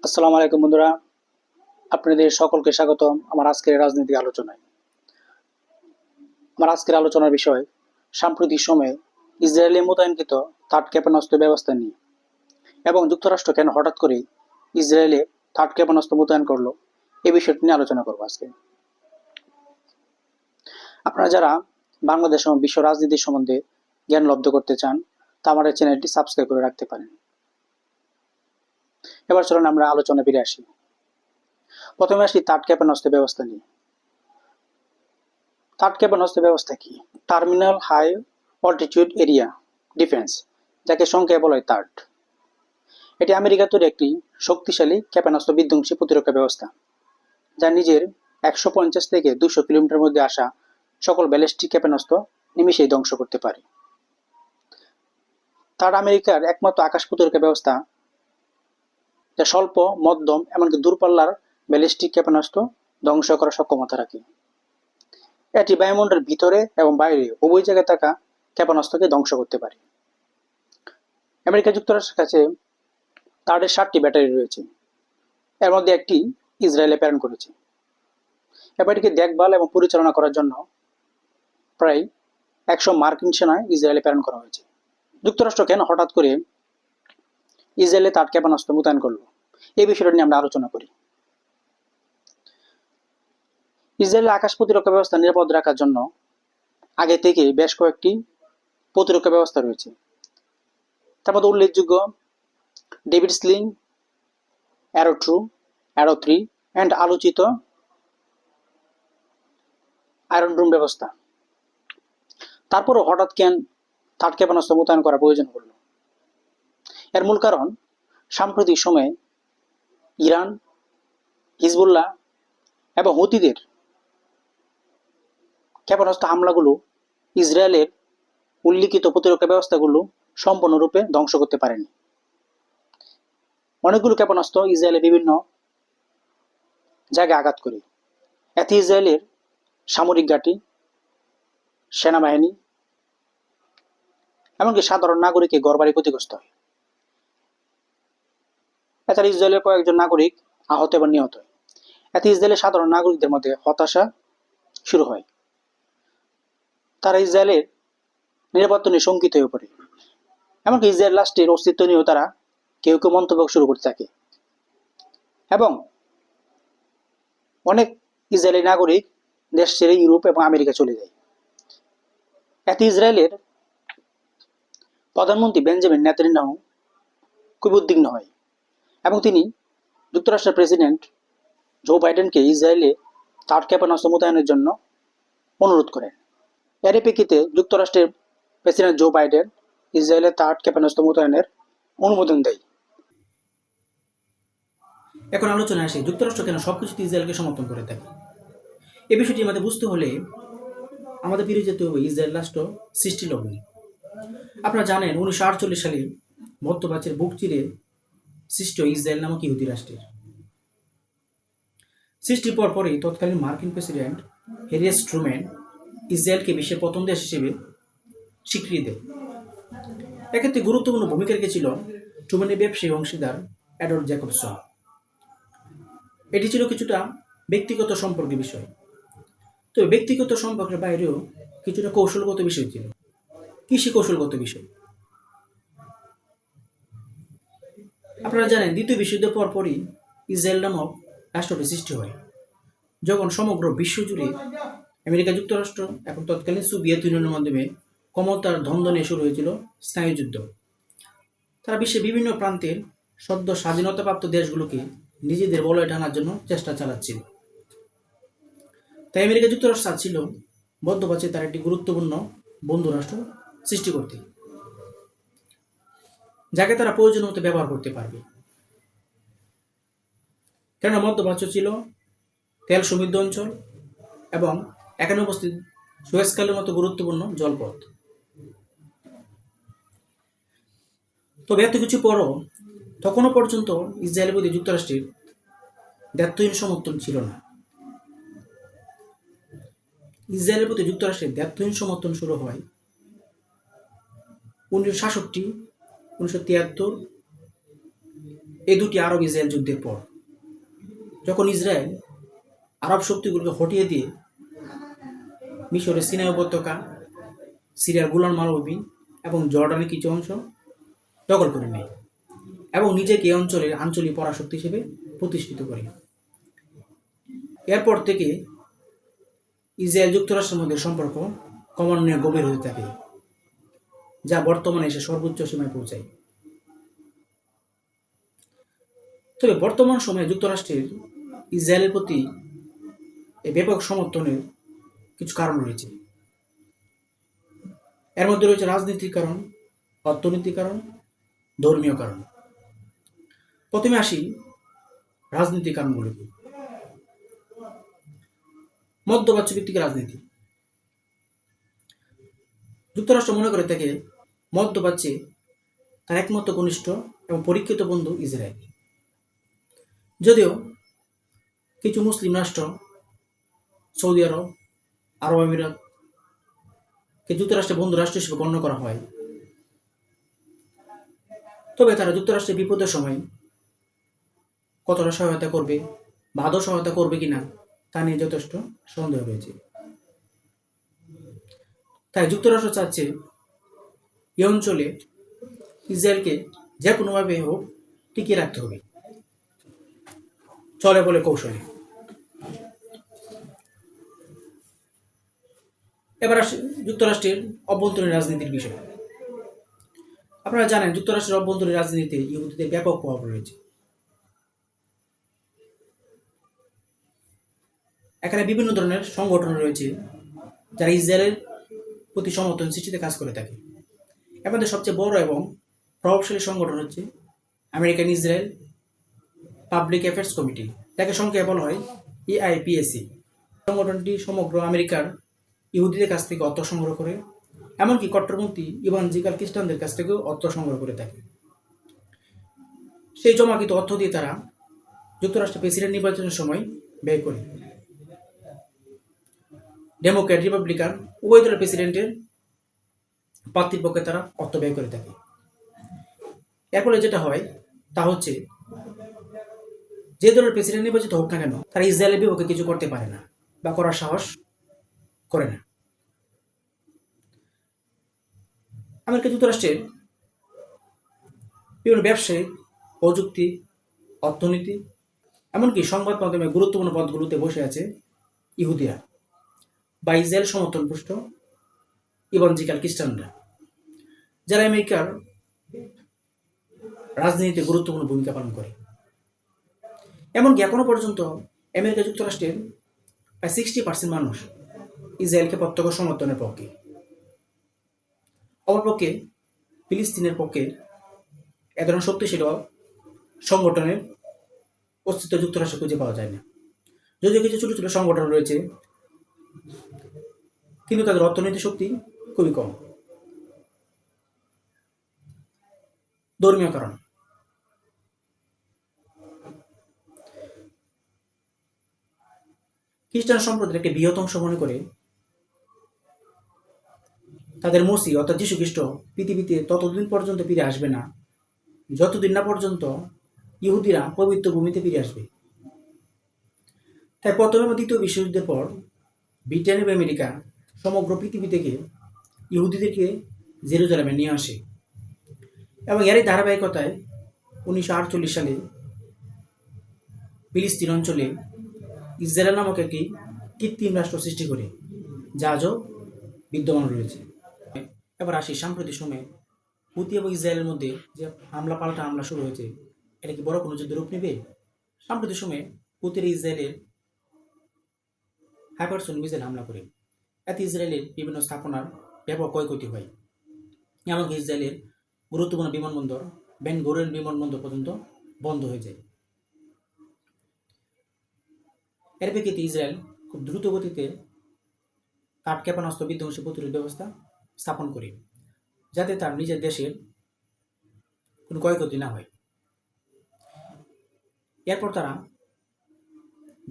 আসসালামু আলাইকুম বন্ধুরা, আপনাদের সকলকে স্বাগতম আমার আজকের রাজনৈতিক আলোচনায়। আমার আজকের আলোচনার বিষয় সাম্প্রতিক সময়ে ইসরায়েলে মোতায়েনকৃত থার্ড ক্ষেপণাস্ত্র ব্যবস্থা নিয়ে এবং যুক্তরাষ্ট্র কেন হঠাৎ করে ইসরায়েলে থার্ড ক্ষেপণাস্ত্র মোতায়েন করলো এই বিষয়টি নিয়ে আলোচনা করবো আজকে। আপনারা যারা বাংলাদেশ এবং বিশ্ব রাজনীতির সম্বন্ধে জ্ঞান লব্ধ করতে চান তা আমার এই চ্যানেলটি সাবস্ক্রাইব করে রাখতে পারেন। এবার চলুন আমরা আলোচনা ফিরে আসি। প্রথমে আসি থার্ড ক্ষেপণাস্ত্র ব্যবস্থা নিয়ে। থার্ড ক্ষেপণাস্ত্র ব্যবস্থা কি? Terminal high altitude area defence, যাকে সংক্ষেপে বলা হয় থার্ড। এটি আমেরিকা তৈরি একটি শক্তিশালী ক্ষেপণাস্ত্র বিধ্বংসী প্রতিরক্ষা ব্যবস্থা, যা নিজের 150 থেকে 200 কিলোমিটার মধ্যে আসা সকল ব্যালিস্টিক ক্ষেপণাস্ত্র নিমিষেই ধ্বংস করতে পারে। থার্ড আমেরিকার একমাত্র আকাশ প্রতিরক্ষা ব্যবস্থা, যা স্বল্প, মধ্যম এমনকি দূরপাল্লার ব্যালিস্টিক ক্ষেপণাস্ত্র ধ্বংস করার সক্ষমতা রাখে। এটি বায়ুমণ্ডলের ভিতরে এবং বাইরে উভয় জায়গায় থাকা ক্ষেপণাস্ত্রকে ধ্বংস করতে পারে। আমেরিকা যুক্তরাষ্ট্রের কাছে থার্ডের 7টি ব্যাটারি রয়েছে, এর মধ্যে একটি ইসরায়েলে প্রেরণ করেছে। ব্যাটারিকে দেখভাল এবং পরিচালনা করার জন্য প্রায় 100 মার্কিন সেনা ইসরায়েলে প্রেরণ করা হয়েছে। যুক্তরাষ্ট্র কেন হঠাৎ করে ইসরায়েলে থার্ড ক্ষেপণাস্ত্র মোতায়েন করলো এই বিষয়টা নিয়ে আমরা আলোচনা করি। ইসরায়েলের আকাশ প্রতিরক্ষা ব্যবস্থা নিরাপদ রাখার জন্য আগে থেকে বেশ কয়েকটি প্রতিরক্ষা ব্যবস্থা রয়েছে। তার মধ্যে উল্লেখযোগ্য David sling, arrow 2, arrow 3 and আলোচিত আয়রন ডোম ব্যবস্থা। তারপরও হঠাৎ কেন থার্ড ক্ষেপণাস্ত্র মোতায়েন করার প্রয়োজন পড়ল? এর মূল কারণ সাম্প্রতিক সময়ে ইরান, হিজবুল্লাহ এবং হুতিদের ক্ষেপণাস্ত্র হামলাগুলো ইসরায়েলের উল্লিখিত প্রতিরক্ষা ব্যবস্থাগুলো সম্পূর্ণরূপে ধ্বংস করতে পারেনি। অনেকগুলো ক্ষেপণাস্ত্র ইসরায়েলের বিভিন্ন জায়গায় আঘাত করে, এতে ইসরায়েলের সামরিক ঘাঁটি, সেনাবাহিনী এমনকি সাধারণ নাগরিকের ঘরবাড়ি ক্ষতিগ্রস্ত হয়। এছাড়া ইসরায়েলের কয়েকজন নাগরিক আহত এবং নিহত হয়। এতে ইসরায়েলের সাধারণ নাগরিকদের মধ্যে হতাশা শুরু হয়। তারা ইসরায়েলের নিরাপত্তা নিয়ে শঙ্কিত হয়ে পড়ে। এমনকি ইসরায়েল রাষ্ট্রের অস্তিত্ব নিয়েও তারা কেউ কেউ মন্তব্য শুরু করতে থাকে এবং অনেক ইসরায়েলি নাগরিক দেশ ছেড়ে ইউরোপ এবং আমেরিকা চলে যায়। এতে ইসরায়েলের প্রধানমন্ত্রী বেঞ্জামিন নেতানিয়াহু খুব উদ্বিগ্ন হয় এবং তিনি যুক্তরাষ্ট্রের প্রেসিডেন্ট জো বাইডেনকে ইসরায়েলে থার্ড ক্ষেপণাস্ত্র মোতায়েনের জন্য অনুরোধ করেন। এর প্রেক্ষিতে যুক্তরাষ্ট্রের প্রেসিডেন্ট জো বাইডেন ইসরায়েলে থার্ড ক্ষেপণাস্ত্র মোতায়েনের অনুমোদন দেয়। এখন আলোচনায় আসে যুক্তরাষ্ট্র কেন সবকিছুতে ইসরায়েলকে সমর্থন করে থাকে। এই বিষয়টি আমাদের বুঝতে হলে আমাদের ফিরে যেতে হবে ইসরায়েল রাষ্ট্র সৃষ্টি লগ্নে। আপনারা জানেন 1948 সালে মধ্যপ্রাচ্যের বুক চিরে সৃষ্ট ইসরায়েল নামক ইহুদি রাষ্ট্রের সৃষ্টির পরপরই তৎকালীন মার্কিন প্রেসিডেন্ট হ্যারি এস ট্রুম্যান ইসরায়েলকে বিশ্বের প্রথম দেশ হিসেবে স্বীকৃতি দেয়। এক্ষেত্রে গুরুত্বপূর্ণ ভূমিকা রেখেছিল ট্রুম্যানের ব্যবসায়ী অংশীদার অ্যাডলফ জ্যাকবসন। এটি ছিল কিছুটা ব্যক্তিগত সম্পর্কের বিষয়, তবে ব্যক্তিগত সম্পর্কের বাইরেও কিছুটা কৌশলগত বিষয় ছিল, কৃষি কৌশলগত বিষয়। আপনারা জানেন দ্বিতীয় বিশ্বযুদ্ধের পরপরই ইসরায়েল নামক রাষ্ট্রটি সৃষ্টি হয়, যখন সমগ্র বিশ্বজুড়ে আমেরিকা যুক্তরাষ্ট্র এবং তৎকালীন সোভিয়েত ইউনিয়নের মাধ্যমে ক্ষমতার দ্বন্দ্ব নিয়ে শুরু হয়েছিল স্নায়ুযুদ্ধ। তারা বিশ্বের বিভিন্ন প্রান্তের সদ্য স্বাধীনতাপ্রাপ্ত দেশগুলোকে নিজেদের বলয়ে টানার জন্য চেষ্টা চালাচ্ছিল। তাই আমেরিকা যুক্তরাষ্ট্র চাচ্ছিল মধ্যপ্রাচ্যে তার একটি গুরুত্বপূর্ণ বন্ধু রাষ্ট্র সৃষ্টি করতে, যাকে তারা প্রয়োজন মতো ব্যবহার করতে পারবে। কেননা মধ্যপ্রাচ্য ছিল তেল সমৃদ্ধ অঞ্চল এবং এখানে উপস্থিত সুয়েজ খালের মতো গুরুত্বপূর্ণ জলপথ। তবে এত কিছু পরও তখনও পর্যন্ত ইসরায়েলের প্রতি যুক্তরাষ্ট্রের দ্ব্যর্থহীন সমর্থন ছিল না। ইসরায়েলের প্রতি যুক্তরাষ্ট্রের দ্ব্যর্থহীন সমর্থন শুরু হয় 1966, 1973 এই দুটি আরব ইসরায়েল যুদ্ধের পর, যখন ইসরায়েল আরব শক্তিগুলোকে হটিয়ে দিয়ে মিশরের সিনাই উপত্যকা, সিরিয়ার গোলান মালভূমি এবং জর্ডানের কিছু অংশ দখল করে নেয় এবং নিজেকে এই অঞ্চলের আঞ্চলিক পরাশক্তি হিসেবে প্রতিষ্ঠিত করে। এরপর থেকে ইসরায়েল যুক্তরাষ্ট্রের মধ্যে সম্পর্ক ক্রমান্বয়ে গভীর হতে থাকে, যা বর্তমানে এসে সর্বোচ্চ সীমায় পৌঁছায়। তবে বর্তমান সময়ে যুক্তরাষ্ট্রের ইসরায়েলের প্রতি এই ব্যাপক সমর্থনের কিছু কারণ রয়েছে। এর মধ্যে রয়েছে রাজনৈতিক কারণ, অর্থনৈতিক কারণ, ধর্মীয় কারণ। প্রথমে আসি রাজনৈতিক কারণগুলোকে। মধ্যপ্রাচ্য ভিত্তিক রাজনীতি। যুক্তরাষ্ট্র মনে করে থাকে মধ্যপ্রাচ্যে তার একমাত্র ঘনিষ্ঠ এবং পরীক্ষিত বন্ধু ইসরায়েল। যদিও কিছু মুসলিম রাষ্ট্র, সৌদি আরব, আরব আমিরাতকে যুক্তরাষ্ট্রের বন্ধু রাষ্ট্র হিসেবে গণ্য করা হয়, তবে তারা যুক্তরাষ্ট্রের বিপদের সময় কতটা সহায়তা করবে বা আদৌ সহায়তা করবে কিনা তা নিয়ে যথেষ্ট সন্দেহ রয়েছে। তাই যুক্তরাষ্ট্র চাচ্ছে এই অঞ্চলে ইসরায়েলকে যে কোনোভাবে হোক টিকিয়ে রাখতে হবে, চলে বলে কৌশলে। এবার আসে যুক্তরাষ্ট্রের অভ্যন্তরীণ রাজনীতির বিষয়। আপনারা জানেন যুক্তরাষ্ট্রের অভ্যন্তরীণ রাজনীতিতে ইহুদিদের ব্যাপক প্রভাব রয়েছে। এখানে বিভিন্ন ধরনের সংগঠন রয়েছে যারা ইসরায়েলের প্রতি সমর্থন সৃষ্টিতে কাজ করে থাকে। এর মধ্যে সবচেয়ে বড় এবং প্রভাবশালী সংগঠন হচ্ছে American Israel public affairs committee, যাকে সংক্ষেপে বলা হয় EIPAC। সংগঠনটি সমগ্র আমেরিকার ইহুদিদের কাছ থেকে অর্থ সংগ্রহ করে, এমনকি কট্টরপন্থী ইভানজিক্যাল খ্রিস্টানদের কাছ থেকেও অর্থ সংগ্রহ করে থাকে। সেই জমাকৃত অর্থ দিয়ে তারা যুক্তরাষ্ট্রের প্রেসিডেন্ট নির্বাচনের সময় ব্যয় করে। ডেমোক্র্যাট, রিপাবলিকান উভয় দলের প্রেসিডেন্টের প্রার্থীর পক্ষে তারা অর্থ ব্যয় করে থাকে। এর ফলে যেটা হয় তা হচ্ছে, যে দলের প্রেসিডেন্ট নির্বাচিত হোক না কেন, তারা ইসরায়েলের বিপক্ষে কিছু করতে পারে না বা করার সাহস করে না। আমেরিকা যুক্তরাষ্ট্রের বিভিন্ন ব্যবসায়িক, প্রযুক্তি, অর্থনীতি, এমনকি সংবাদ মাধ্যমে গুরুত্বপূর্ণ পদগুলোতে বসে আছে ইহুদিরা বা ইসরায়েল সমর্থনপুষ্ট ইভানজিক্যাল খ্রিস্টানরা, যারা আমেরিকার রাজনীতিতে গুরুত্বপূর্ণ ভূমিকা পালন করে। এমনকি এখনো পর্যন্ত আমেরিকা যুক্তরাষ্ট্রের প্রায় 60% মানুষ ইসরায়েলকে প্রত্যক্ষ সমর্থনের পক্ষে। অপরপক্ষে ফিলিস্তিনের পক্ষে এ ধরনের শক্তিশালী সংগঠনের অস্তিত্ব যুক্তরাষ্ট্রে খুঁজে পাওয়া যায় না। যদিও কিছু ছোট ছোট সংগঠন রয়েছে, কিন্তু তাদের অর্থনৈতিক শক্তি খুবই কম। ধর্মীয় কারণ। খ্রিস্টান সম্প্রদায়ের একটি বৃহৎ অংশ মনে করে তাদের মসিহ অর্থাৎ যীশু খ্রিস্ট পৃথিবীতে ততদিন পর্যন্ত ফিরে আসবে না যতদিন না পর্যন্ত ইহুদিরা পবিত্র ভূমিতে ফিরে আসবে। তাই প্রথম এবং দ্বিতীয় বিশ্বযুদ্ধের পর ব্রিটেন এবং আমেরিকা সমগ্র পৃথিবী থেকে ইহুদিদেরকে জেরুজালেমে নিয়ে আসে এবং এরই ধারাবাহিকতায় 1948 সালে ফিলিস্তিন অঞ্চলে ইসরায়েল নামক একটি কৃত্রিম রাষ্ট্র সৃষ্টি করে, যা আজও বিদ্যমান রয়েছে। এবার আসি সাম্প্রতিক সময়ে হুতি এবং ইসরায়েলের মধ্যে যে পাল্টা হামলা শুরু হয়েছে, এটা কি বড় কোনো যুদ্ধের রূপ নেবে? সাম্প্রতিক সময়ে হুতির ইসরায়েলের হাইপারসোনিক মিসাইল হামলা করে, এতে ইসরায়েলের বিভিন্ন স্থাপনার ব্যাপক ক্ষয়ক্ষতি হয়। এমনকি ইসরায়েলের গুরুত্বপূর্ণ বিমানবন্দর বেন গুরিয়ন বিমানবন্দর পর্যন্ত বন্ধ হয়ে যায়। এর প্রেক্ষিতে ইসরায়েল খুব দ্রুত গতিতে কাঠ ক্ষেপণাস্ত্র বিধ্বংসী প্রতিরোধ ব্যবস্থা স্থাপন করে, যাতে তার নিজের দেশের কোনো ক্ষয়ক্ষতি না হয়। এরপর তারা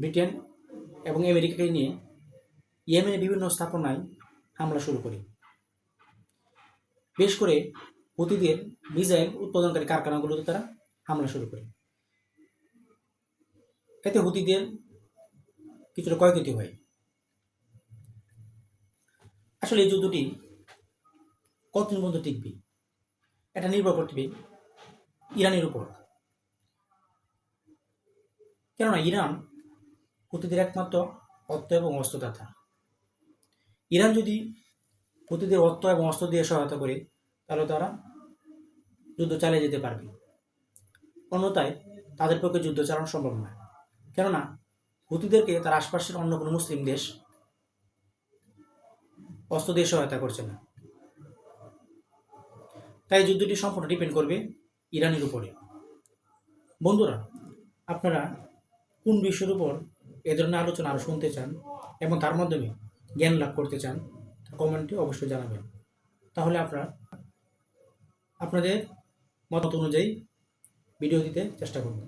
ব্রিটেন এবং আমেরিকাকে নিয়ে ইয়েমেনের বিভিন্ন স্থাপনায় হামলা শুরু করে, বেশ করে হুতিদের মিসাইল উৎপাদনকারী কারখানাগুলোতে তারা হামলা শুরু করে। এতে হুতিদের কিছুটা ক্ষয়ক্ষতি হয়। আসলে এই যুদ্ধটি কতদিন পর্যন্ত টিকবে এটা নির্ভর করবে ইরানের উপর। কেননা ইরান হুতিদের একমাত্র অর্থ এবং অস্ত্রদাতা। ইরান যদি হুতিদের অর্থ এবং অস্ত্র দিয়ে সহায়তা করে তাহলে তারা যুদ্ধ চালিয়ে যেতে পারবে, অন্যথায় তাদের পক্ষে যুদ্ধ চালানো সম্ভব নয়। কেননা হুতিদেরকে তার আশপাশের অন্য কোনো মুসলিম দেশ অস্ত্র দিয়ে সহায়তা করছে না। তাই যুদ্ধটি সম্পূর্ণ ডিপেন্ড করবে ইরানের উপরে। বন্ধুরা, আপনারা কোন বিষয়ের উপর এ ধরনের আলোচনা আরও শুনতে চান এবং তার মাধ্যমে জ্ঞান লাভ করতে চান, কমেন্টে অবশ্যই জানাবেন। তাহলে আপনাদের মত অনুযায়ী ভিডিও দিতে চেষ্টা করব।